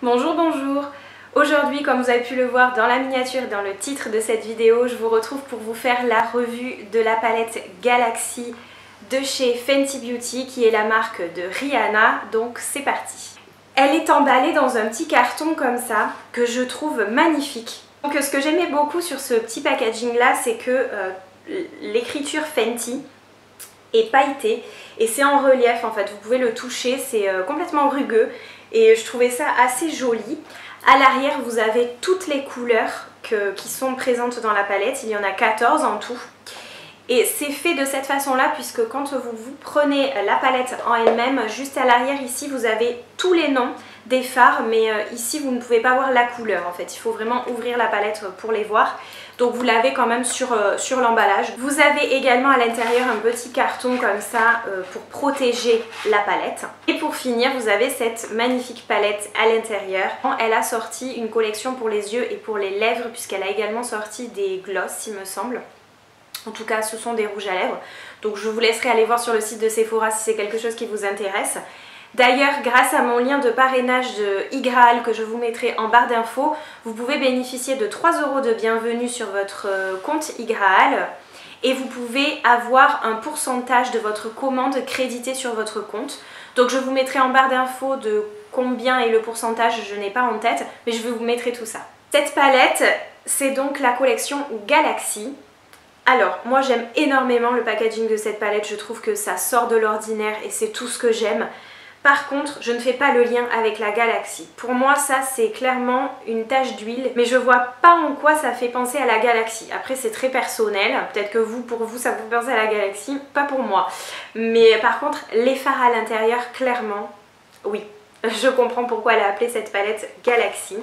Bonjour, bonjour. Aujourd'hui, comme vous avez pu le voir dans la miniature et dans le titre de cette vidéo, je vous retrouve pour vous faire la revue de la palette Galaxy de chez Fenty Beauty, qui est la marque de Rihanna. Donc c'est parti. Elle est emballée dans un petit carton comme ça, que je trouve magnifique. Donc ce que j'aimais beaucoup sur ce petit packaging là, c'est que l'écriture Fenty est pailletée et c'est en relief en fait, vous pouvez le toucher, c'est complètement rugueux et je trouvais ça assez joli. À l'arrière vous avez toutes les couleurs qui sont présentes dans la palette, il y en a 14 en tout. Et c'est fait de cette façon là puisque quand vous prenez la palette en elle-même, juste à l'arrière ici vous avez tous les noms des fards, mais ici vous ne pouvez pas voir la couleur en fait, il faut vraiment ouvrir la palette pour les voir. Donc vous l'avez quand même sur l'emballage. Vous avez également à l'intérieur un petit carton comme ça pour protéger la palette. Et pour finir, vous avez cette magnifique palette à l'intérieur. Elle a sorti une collection pour les yeux et pour les lèvres puisqu'elle a également sorti des gloss il me semble. En tout cas ce sont des rouges à lèvres. Donc je vous laisserai aller voir sur le site de Sephora si c'est quelque chose qui vous intéresse. D'ailleurs, grâce à mon lien de parrainage de iGraal que je vous mettrai en barre d'infos, vous pouvez bénéficier de 3 € de bienvenue sur votre compte iGraal et vous pouvez avoir un pourcentage de votre commande crédité sur votre compte. Donc je vous mettrai en barre d'infos de combien est le pourcentage, je n'ai pas en tête, mais je vous mettrai tout ça. Cette palette, c'est donc la collection Galaxy. Alors, moi j'aime énormément le packaging de cette palette, je trouve que ça sort de l'ordinaire et c'est tout ce que j'aime. Par contre, je ne fais pas le lien avec la Galaxy. Pour moi, ça c'est clairement une tache d'huile, mais je vois pas en quoi ça fait penser à la Galaxy. Après, c'est très personnel, peut-être que pour vous, ça vous fait penser à la Galaxy, pas pour moi. Mais par contre, les fards à l'intérieur, clairement, oui. Je comprends pourquoi elle a appelé cette palette Galaxy.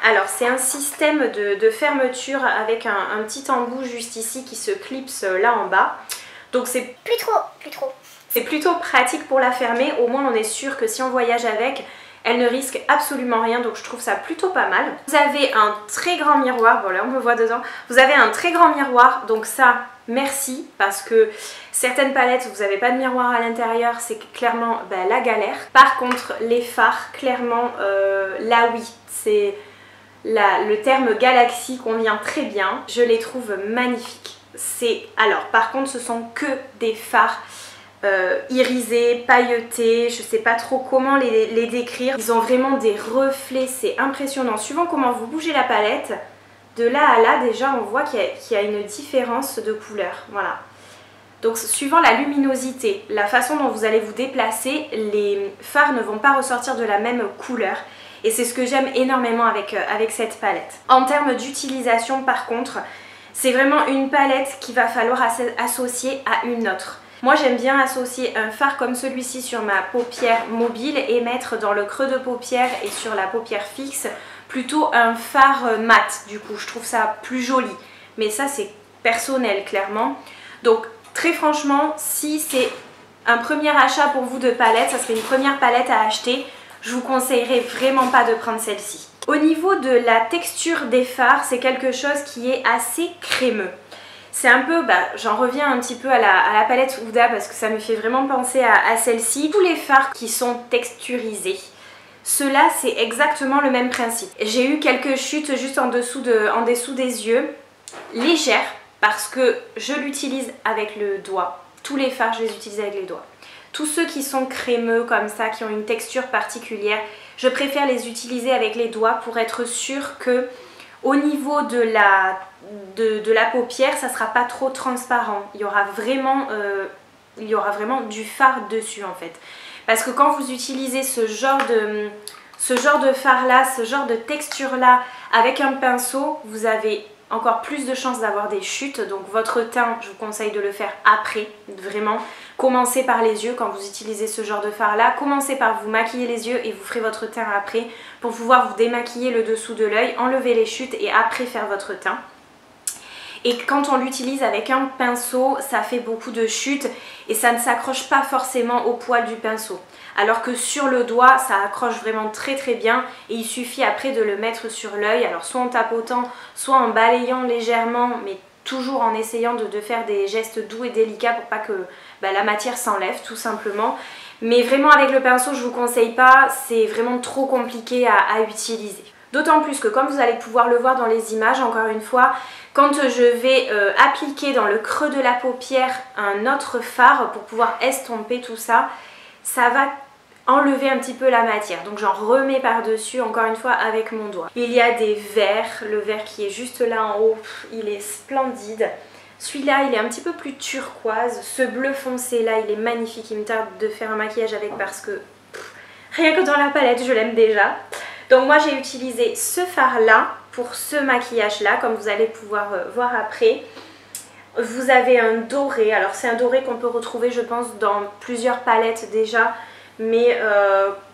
Alors, c'est un système de fermeture avec un petit embout juste ici qui se clipse là en bas. Donc c'est plus trop. C'est plutôt pratique pour la fermer, au moins on est sûr que si on voyage avec, elle ne risque absolument rien, donc je trouve ça plutôt pas mal. Vous avez un très grand miroir, bon là on me voit dedans, vous avez un très grand miroir, donc ça merci, parce que certaines palettes vous n'avez pas de miroir à l'intérieur, c'est clairement la galère. Par contre les fards, clairement là oui, c'est le terme Galaxy convient très bien, je les trouve magnifiques. Alors par contre ce sont que des fards irisés, pailletés, je sais pas trop comment les décrire. Ils ont vraiment des reflets, c'est impressionnant. Suivant comment vous bougez la palette, de là à là déjà on voit qu'il y a une différence de couleur, voilà. Donc suivant la luminosité, la façon dont vous allez vous déplacer, les fards ne vont pas ressortir de la même couleur. Et c'est ce que j'aime énormément avec cette palette. En termes d'utilisation par contre, c'est vraiment une palette qu'il va falloir associer à une autre. Moi j'aime bien associer un fard comme celui-ci sur ma paupière mobile et mettre dans le creux de paupière et sur la paupière fixe plutôt un fard mat, du coup je trouve ça plus joli. Mais ça c'est personnel clairement. Donc très franchement, si c'est un premier achat pour vous de palette, ça serait une première palette à acheter, je vous conseillerais vraiment pas de prendre celle-ci. Au niveau de la texture des fards, c'est quelque chose qui est assez crémeux. C'est un peu, j'en reviens un petit peu à la palette Huda parce que ça me fait vraiment penser à celle-ci. Tous les fards qui sont texturisés, ceux-là c'est exactement le même principe. J'ai eu quelques chutes juste en dessous des yeux, légères, parce que je l'utilise avec le doigt. Tous les fards je les utilise avec les doigts. Tous ceux qui sont crémeux comme ça, qui ont une texture particulière, je préfère les utiliser avec les doigts pour être sûre que au niveau de la paupière, ça ne sera pas trop transparent. Il y aura vraiment du fard dessus en fait. Parce que quand vous utilisez ce genre de fard là, ce genre de texture là avec un pinceau, vous avez encore plus de chances d'avoir des chutes. Donc votre teint, je vous conseille de le faire après, vraiment. Commencez par les yeux quand vous utilisez ce genre de fard là. Commencez par vous maquiller les yeux et vous ferez votre teint après pour pouvoir vous démaquiller le dessous de l'œil, enlever les chutes et après faire votre teint. Et quand on l'utilise avec un pinceau, ça fait beaucoup de chutes et ça ne s'accroche pas forcément au poil du pinceau. Alors que sur le doigt, ça accroche vraiment très très bien et il suffit après de le mettre sur l'œil. Alors soit en tapotant, soit en balayant légèrement, mais toujours en essayant de faire des gestes doux et délicats pour pas que la matière s'enlève tout simplement. Mais vraiment avec le pinceau, je vous conseille pas, c'est vraiment trop compliqué à utiliser. D'autant plus que comme vous allez pouvoir le voir dans les images, encore une fois, quand je vais appliquer dans le creux de la paupière un autre fard pour pouvoir estomper tout ça, ça va enlever un petit peu la matière. Donc j'en remets par-dessus encore une fois avec mon doigt. Il y a des verts, le vert qui est juste là en haut, il est splendide. Celui-là, il est un petit peu plus turquoise. Ce bleu foncé là, il est magnifique. Il me tarde de faire un maquillage avec parce que rien que dans la palette, je l'aime déjà. Donc moi, j'ai utilisé ce fard là pour ce maquillage là, comme vous allez pouvoir voir après. Vous avez un doré. Alors c'est un doré qu'on peut retrouver, je pense, dans plusieurs palettes déjà. Mais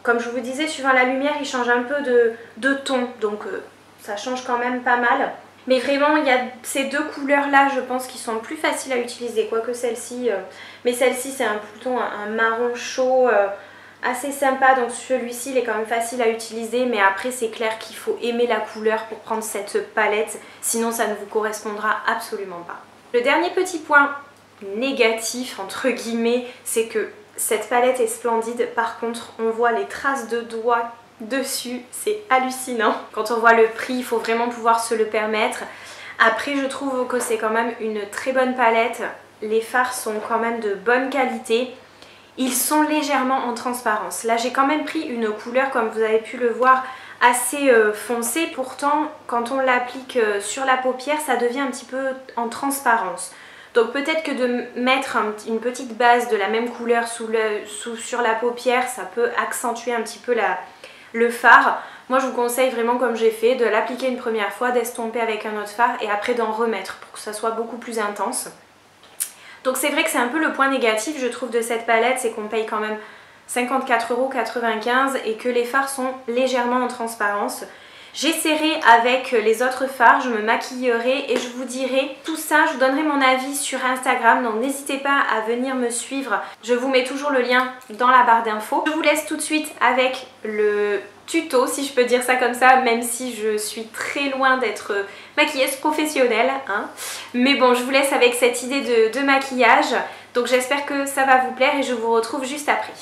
comme je vous disais, suivant la lumière, il change un peu de ton. Donc ça change quand même pas mal. Mais vraiment, il y a ces deux couleurs-là, je pense, qui sont plus faciles à utiliser. Quoique celle-ci, mais celle-ci, c'est plutôt un marron chaud, assez sympa. Donc celui-ci, il est quand même facile à utiliser. Mais après, c'est clair qu'il faut aimer la couleur pour prendre cette palette. Sinon, ça ne vous correspondra absolument pas. Le dernier petit point négatif, entre guillemets, c'est que cette palette est splendide. Par contre, on voit les traces de doigts dessus, c'est hallucinant. Quand on voit le prix, il faut vraiment pouvoir se le permettre. Après, je trouve que c'est quand même une très bonne palette. Les fards sont quand même de bonne qualité. Ils sont légèrement en transparence. Là, j'ai quand même pris une couleur, comme vous avez pu le voir, assez foncée. Pourtant, quand on l'applique sur la paupière, ça devient un petit peu en transparence. Donc peut-être que de mettre une petite base de la même couleur sur la paupière, ça peut accentuer un petit peu le fard. Moi je vous conseille vraiment, comme j'ai fait, de l'appliquer une première fois, d'estomper avec un autre fard et après d'en remettre pour que ça soit beaucoup plus intense. Donc c'est vrai que c'est un peu le point négatif, je trouve, de cette palette, c'est qu'on paye quand même 54,95 € et que les fards sont légèrement en transparence. J'essaierai avec les autres fards, je me maquillerai et je vous dirai tout ça, je vous donnerai mon avis sur Instagram, donc n'hésitez pas à venir me suivre, je vous mets toujours le lien dans la barre d'infos. Je vous laisse tout de suite avec le tuto, si je peux dire ça comme ça, même si je suis très loin d'être maquilleuse professionnelle, hein. Mais bon, je vous laisse avec cette idée de maquillage, donc j'espère que ça va vous plaire et je vous retrouve juste après.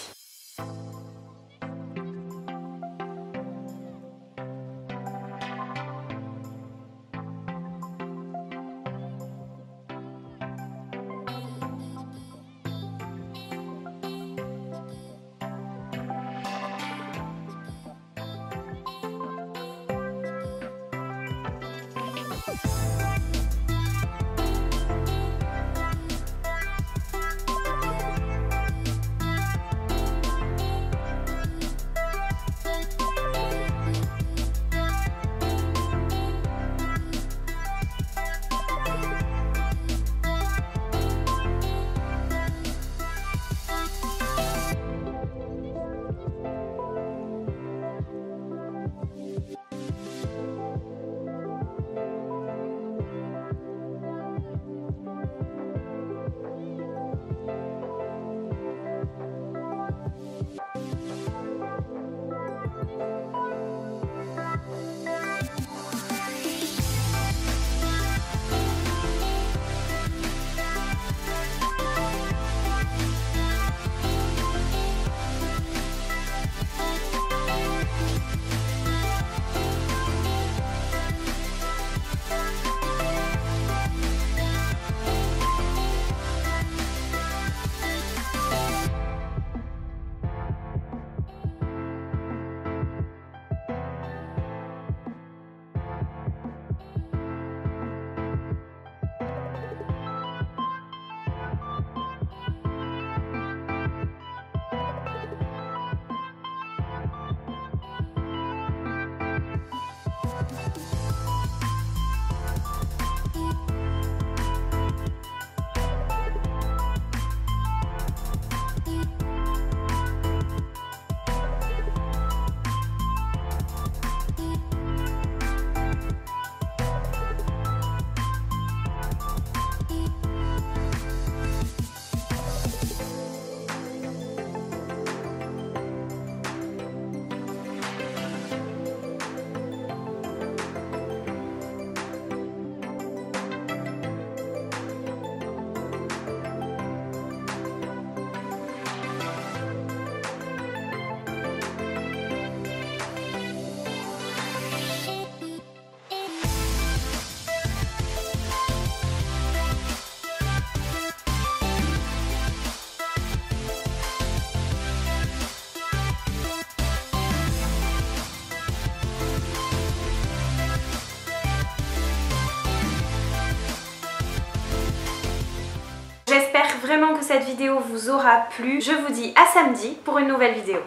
cette vidéo vous aura plu. Je vous dis à samedi pour une nouvelle vidéo.